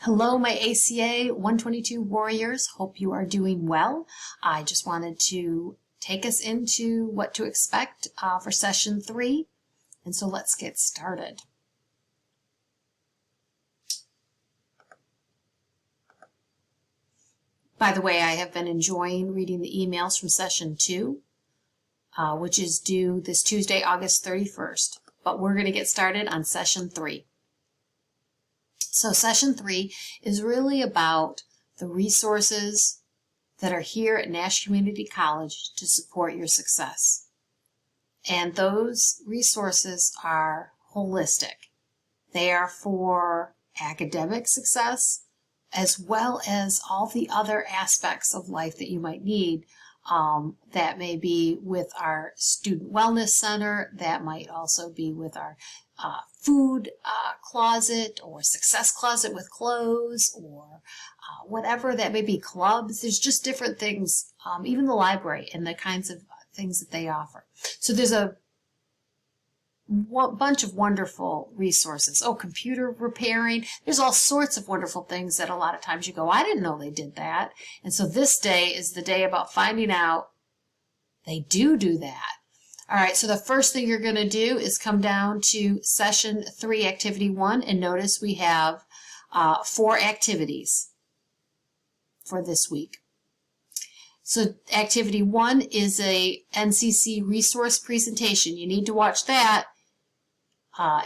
Hello, my ACA 122 warriors. Hope you are doing well. I just wanted to take us into what to expect for session 3. And so let's get started. By the way, I have been enjoying reading the emails from session 2, which is due this Tuesday, August 31st. But we're going to get started on session 3. So session 3 is really about the resources that are here at Nash Community College to support your success. And those resources are holistic. They are for academic success as well as all the other aspects of life that you might need. That may be with our Student Wellness Center, that might also be with our food closet or success closet with clothes or whatever that may be, clubs. There's just different things, even the library and the kinds of things that they offer. So there's a bunch of wonderful resources. Oh, computer repairing. There's all sorts of wonderful things that a lot of times you go, I didn't know they did that. And so this day is the day about finding out they do that. All right, so the first thing you're going to do is come down to session 3, activity 1, and notice we have 4 activities for this week. So activity 1 is a NCC resource presentation. You need to watch that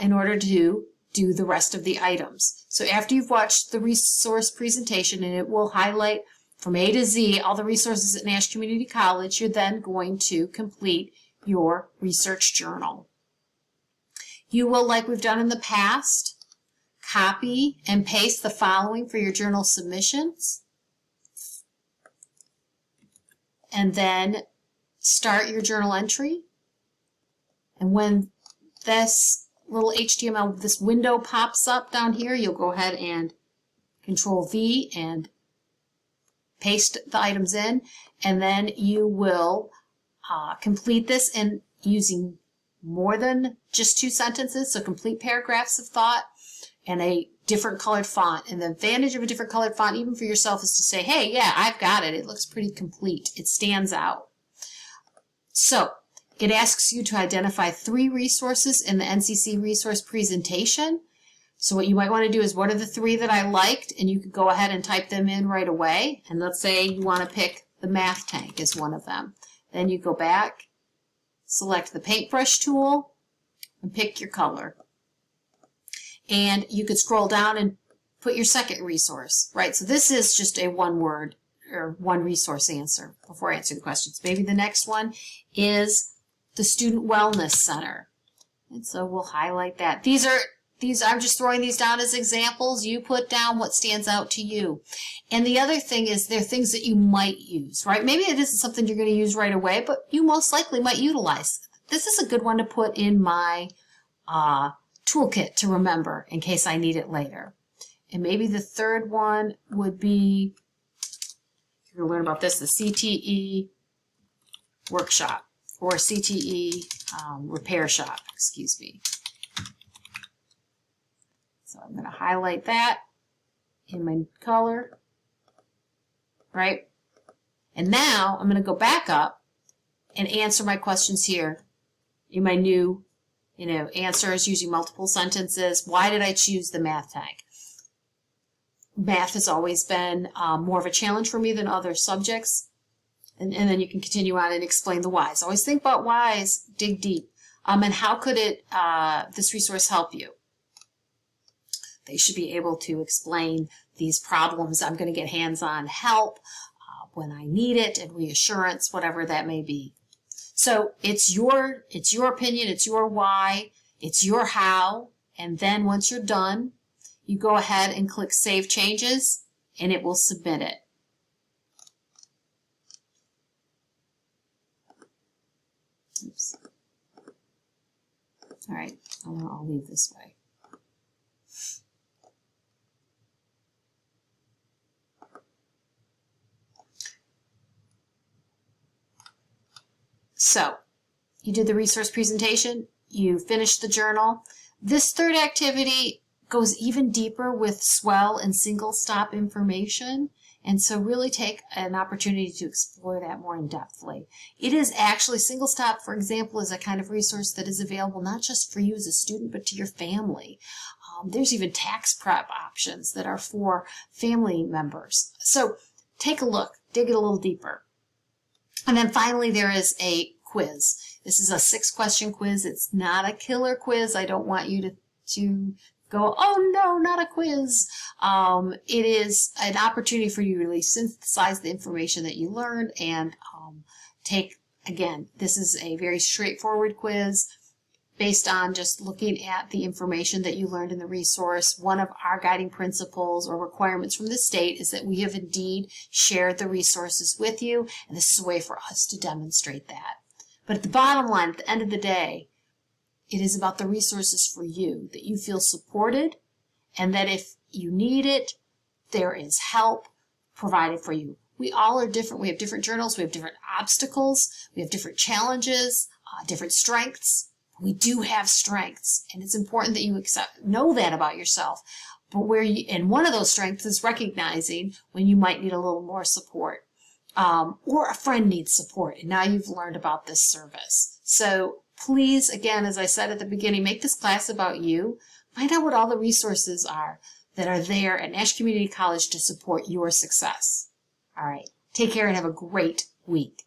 in order to do the rest of the items. So after you've watched the resource presentation, and it will highlight from A to Z all the resources at Nash Community College, you're then going to complete your research journal. You will, like we've done in the past, copy and paste the following for your journal submissions, and then start your journal entry. And when this little HTML, this window pops up down here, you'll go ahead and Control V and paste the items in, and then you will complete this in using more than just 2 sentences, so complete paragraphs of thought and a different colored font. And the advantage of a different colored font, even for yourself, is to say, hey, yeah, I've got it. It looks pretty complete. It stands out. So it asks you to identify 3 resources in the NCC resource presentation. So what you might want to do is, what are the 3 that I liked? And you could go ahead and type them in right away. And let's say you want to pick the math tank as one of them. Then you go back, select the paintbrush tool, and pick your color. And you could scroll down and put your second resource, right? So this is just a one-word or one resource answer before I answer the questions. Maybe the next one is the Student Wellness Center. And so we'll highlight that. I'm just throwing these down as examples. You put down what stands out to you. And the other thing is, there are things that you might use, right? Maybe it isn't something you're going to use right away, but you most likely might utilize. This is a good one to put in my toolkit to remember in case I need it later. And maybe the third one would be, you're going to learn about this, the CTE workshop or CTE repair shop, excuse me. So I'm going to highlight that in my color, right? And now I'm going to go back up and answer my questions here in my new, answers using multiple sentences. Why did I choose the math tank? Math has always been more of a challenge for me than other subjects. And then you can continue on and explain the whys. Always think about whys, dig deep. And how could this resource help you? They should be able to explain these problems. I'm going to get hands-on help when I need it, and reassurance, whatever that may be. So it's your opinion, it's your why, it's your how, and then once you're done, you go ahead and click Save Changes, and it will submit it. Oops. All right, I'll leave this way. So you did the resource presentation, you finished the journal. This third activity goes even deeper with swell and single stop information. And so really take an opportunity to explore that more in depthly. It is actually, single stop, for example, is a kind of resource that is available not just for you as a student, but to your family. There's even tax prep options that are for family members. So take a look, dig it a little deeper. And then finally, there is a quiz. This is a 6-question quiz. It's not a killer quiz. I don't want you to go, oh no, not a quiz. It is an opportunity for you to really synthesize the information that you learned and take, again, this is a very straightforward quiz based on just looking at the information that you learned in the resource. One of our guiding principles or requirements from the state is that we have indeed shared the resources with you, and this is a way for us to demonstrate that. But at the bottom line, at the end of the day, it is about the resources for you, that you feel supported, and that if you need it, there is help provided for you. We all are different. We have different journals. We have different obstacles. We have different challenges, different strengths. We do have strengths, and it's important that you know that about yourself. But and one of those strengths is recognizing when you might need a little more support, or a friend needs support, and now you've learned about this service. So please, again, as I said at the beginning, make this class about you. Find out what all the resources are that are there at Nash Community College to support your success. All right, take care and have a great week.